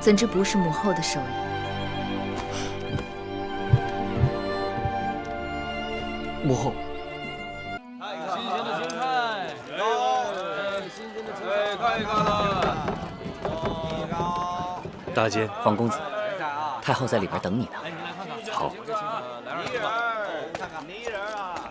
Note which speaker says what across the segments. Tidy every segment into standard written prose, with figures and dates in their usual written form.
Speaker 1: 怎知不是母后的手艺？
Speaker 2: 母后，
Speaker 3: 新鲜的青菜，新鲜的青菜，看一看了。
Speaker 2: 大姐，
Speaker 4: 皇公子，太后在里边等你呢。
Speaker 2: 好。
Speaker 3: 迷人儿，看看迷人啊！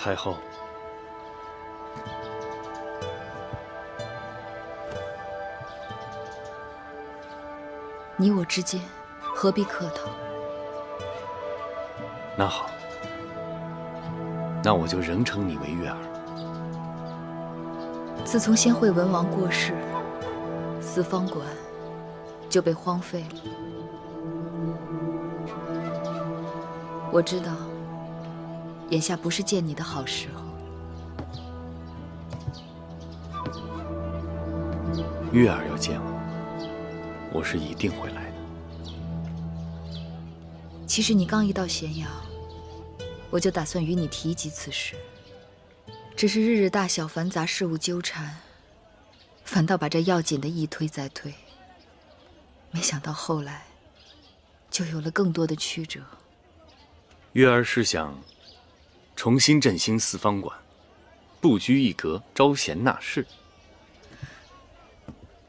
Speaker 2: 太后，
Speaker 1: 你我之间何必客套？
Speaker 2: 那好，那我就仍称你为月儿。
Speaker 1: 自从先惠文王过世，四方馆就被荒废了。我知道，眼下不是见你的好时候。
Speaker 2: 月儿要见我，我是一定会来的。
Speaker 1: 其实你刚一到咸阳，我就打算与你提及此事，只是日日大小繁杂事务纠缠，反倒把这要紧的一推再推。没想到后来，就有了更多的曲折。
Speaker 2: 月儿是想重新振兴四方馆，不拘一格，招贤纳士。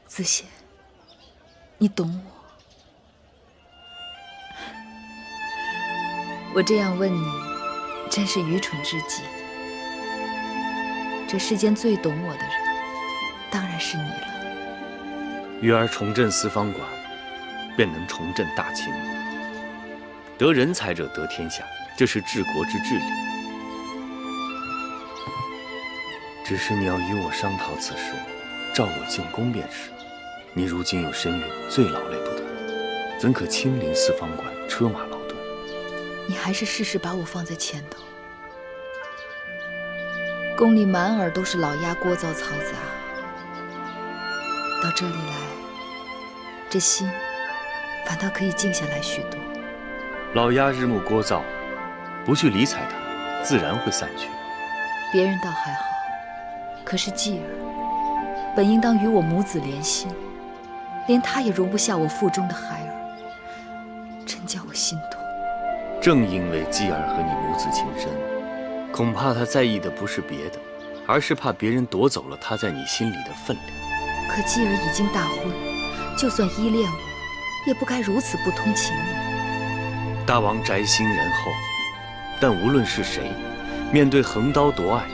Speaker 1: 子贤，你懂我。我这样问你，真是愚蠢至极。这世间最懂我的人，当然是你了。
Speaker 2: 月儿重振四方馆，便能重振大秦。得人才者得天下，这是治国之治理。只是你要与我商讨此事，召我进宫便是。你如今有身孕，最劳累不得，怎可亲临四方馆，车马劳顿？
Speaker 1: 你还是事事把我放在前头。宫里满耳都是老鸭聒噪嘈杂，到这里来，这心反倒可以静下来许多。
Speaker 2: 老鸭日暮聒噪，不去理睬它，自然会散去。
Speaker 1: 别人倒还好，可是继儿本应当与我母子连心，连她也容不下我腹中的孩儿，真叫我心痛。
Speaker 2: 正因为继儿和你母子情深，恐怕他在意的不是别的，而是怕别人夺走了他在你心里的分量。
Speaker 1: 可继儿已经大婚，就算依恋我，也不该如此不通情理。
Speaker 2: 大王宅心仁厚，但无论是谁，面对横刀夺爱，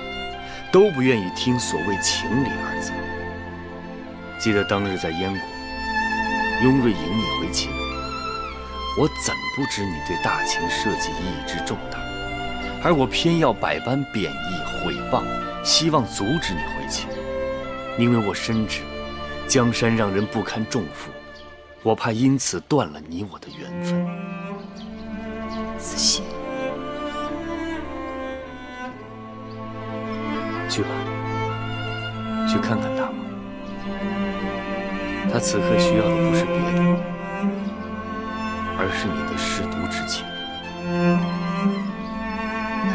Speaker 2: 都不愿意听所谓情理二字。记得当日在燕国，雍瑞迎你回秦，我怎不知你对大秦社稷意义之重大，而我偏要百般贬义毁谤，希望阻止你回秦，因为我深知江山让人不堪重负，我怕因此断了你我的缘分。
Speaker 1: 子贤，
Speaker 2: 去吧，去看看大王。他此刻需要的不是别的，而是你的舐犊之情。
Speaker 1: 那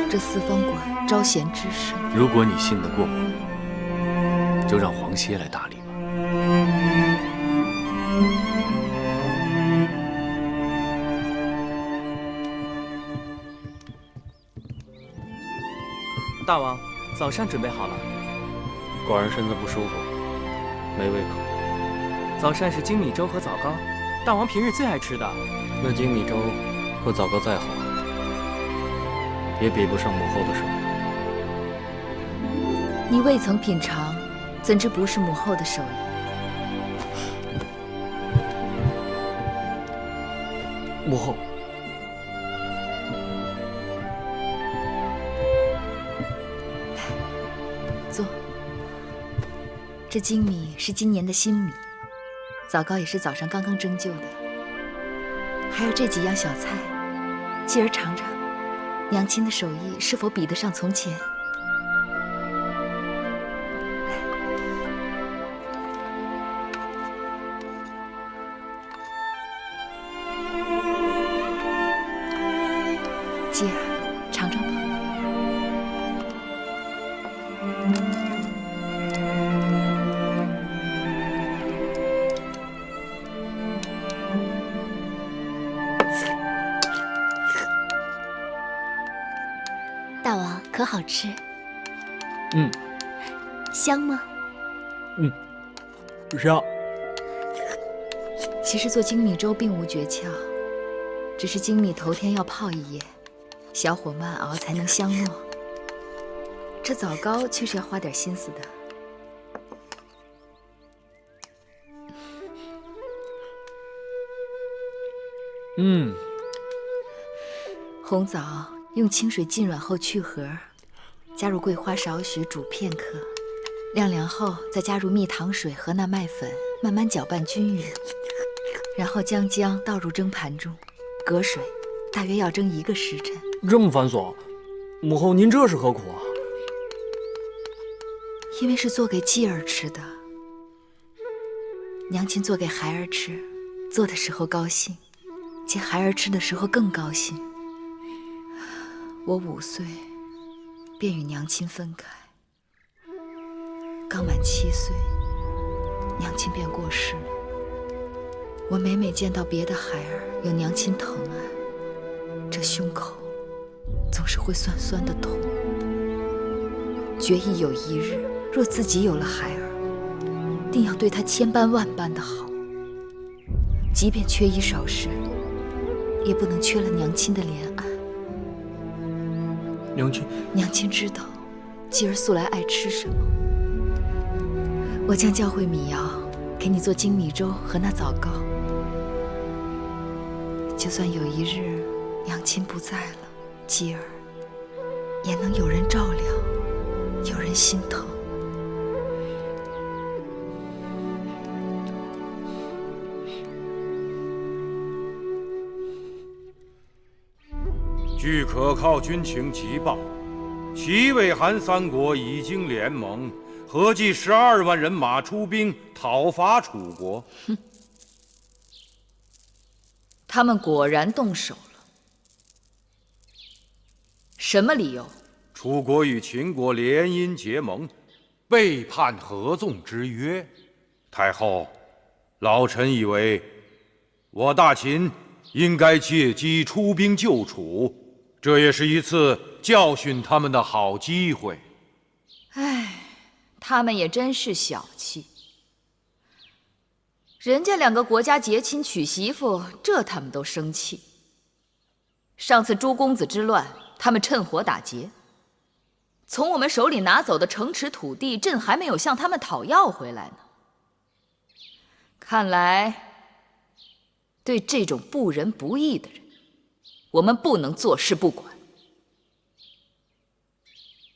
Speaker 1: 这四方馆招贤之事，
Speaker 2: 如果你信得过我，就让黄歇来打理吧。
Speaker 5: 大王，早膳准备好了。
Speaker 6: 寡人身子不舒服，没胃口。
Speaker 5: 早膳是精米粥和枣糕，大王平日最爱吃的。
Speaker 6: 那精米粥和枣糕再好，也比不上母后的手。
Speaker 1: 你未曾品尝，怎知不是母后的手艺？
Speaker 2: 母后，
Speaker 1: 坐。这精米是今年的新米，枣糕也是早上刚刚蒸就的，还有这几样小菜，继儿尝尝，娘亲的手艺是否比得上从前？继儿，尝尝吧。
Speaker 7: 大王可好吃？香吗？
Speaker 6: 香。
Speaker 1: 其实做精米粥并无诀窍，只是精米头天要泡一夜，小火慢熬才能香糯。这枣糕却是要花点心思的。红枣用清水浸软后去核，加入桂花少许煮片刻，晾凉后再加入蜜糖水和那麦粉，慢慢搅拌均匀，然后将姜倒入蒸盘中，隔水，大约要蒸1个时辰。
Speaker 6: 这么繁琐，母后您这是何苦啊？
Speaker 1: 因为是做给继儿吃的，娘亲做给孩儿吃，做的时候高兴，见孩儿吃的时候更高兴。我5岁便与娘亲分开，刚满7岁，娘亲便过世了。我每每见到别的孩儿有娘亲疼爱，这胸口总是会酸酸的痛。决意有一日，若自己有了孩儿，定要对他千般万般的好，即便缺衣少食，也不能缺了娘亲的怜爱。娘亲知道继儿素来爱吃什么，我将教会米瑶给你做精米粥和那枣糕。就算有一日娘亲不在了，继儿也能有人照料，有人心疼。
Speaker 8: 据可靠军情急报，齐魏韩3国已经联盟，合计12万人马出兵讨伐楚国。
Speaker 1: 哼，他们果然动手了。什么理由？
Speaker 8: 楚国与秦国联姻结盟，背叛合纵之约。太后，老臣以为，我大秦应该借机出兵救楚。这也是一次教训他们的好机会。
Speaker 1: 唉，他们也真是小气。人家2个国家结亲娶媳妇，这他们都生气。上次朱公子之乱，他们趁火打劫，从我们手里拿走的城池土地，朕还没有向他们讨要回来呢。看来，对这种不仁不义的人，我们不能坐视不管。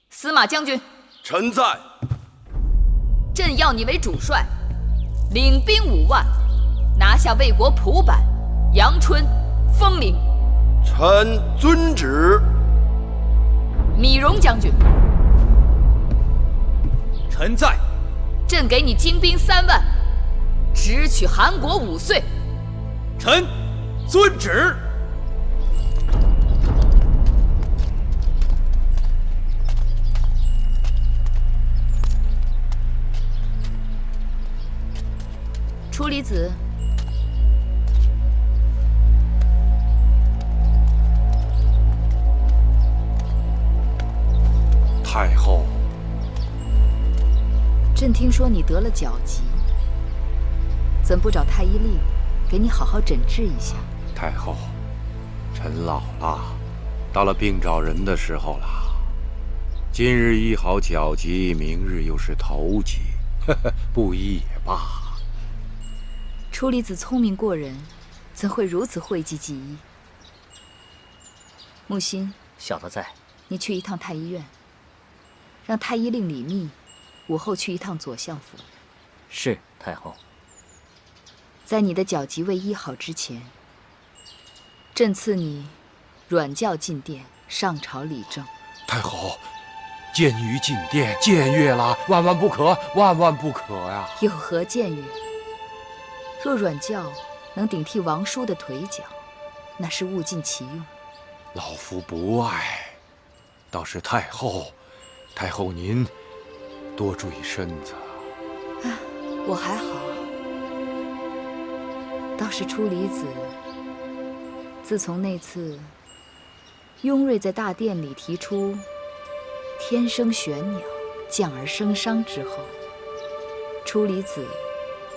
Speaker 1: 司马将军，
Speaker 9: 臣在。
Speaker 1: 朕要你为主帅，领兵5万，拿下魏国蒲坂、阳春、丰陵。
Speaker 9: 臣遵旨。
Speaker 1: 米荣将军，
Speaker 3: 臣在。
Speaker 1: 朕给你精兵3万，直取韩国5岁。
Speaker 3: 臣遵旨。
Speaker 1: 楚离子，
Speaker 8: 太后，
Speaker 1: 朕听说你得了脚疾，怎不找太医令给你好好诊治一下？
Speaker 8: 太后，臣老了，到了病找人的时候了。今日医好脚疾，明日又是头疾，不医也罢。
Speaker 1: 楚离子聪明过人，怎会如此讳疾忌医？木心，
Speaker 4: 小的在。
Speaker 1: 你去一趟太医院，让太医令李密午后去一趟左相府。
Speaker 4: 是太后。
Speaker 1: 在你的脚疾未医好之前，朕赐你软轿进殿，上朝理政。
Speaker 8: 太后，监狱进殿，僭越了，万万不可，万万不可呀！
Speaker 1: 有何僭越？若软轿能顶替王叔的腿脚，那是物尽其用。
Speaker 8: 老夫不爱，倒是太后，太后您多注意身子。
Speaker 1: 我还好，倒是出离子，自从那次雍瑞在大殿里提出“天生玄鸟，降而生商”之后，出离子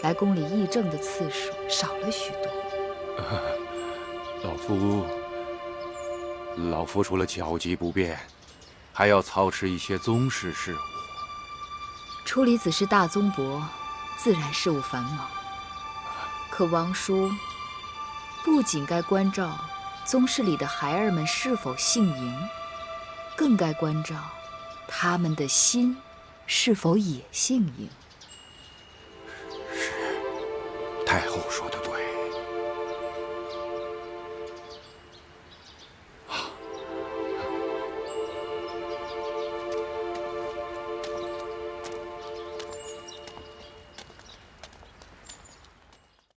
Speaker 1: 来宫里议政的次数少了许多。
Speaker 8: 老夫除了脚疾不便，还要操持一些宗室事务。
Speaker 1: 出离子是大宗伯，自然事务繁忙。可王叔不仅该关照宗室里的孩儿们是否姓嬴，更该关照他们的心是否也姓嬴。
Speaker 8: 是，太后说得对。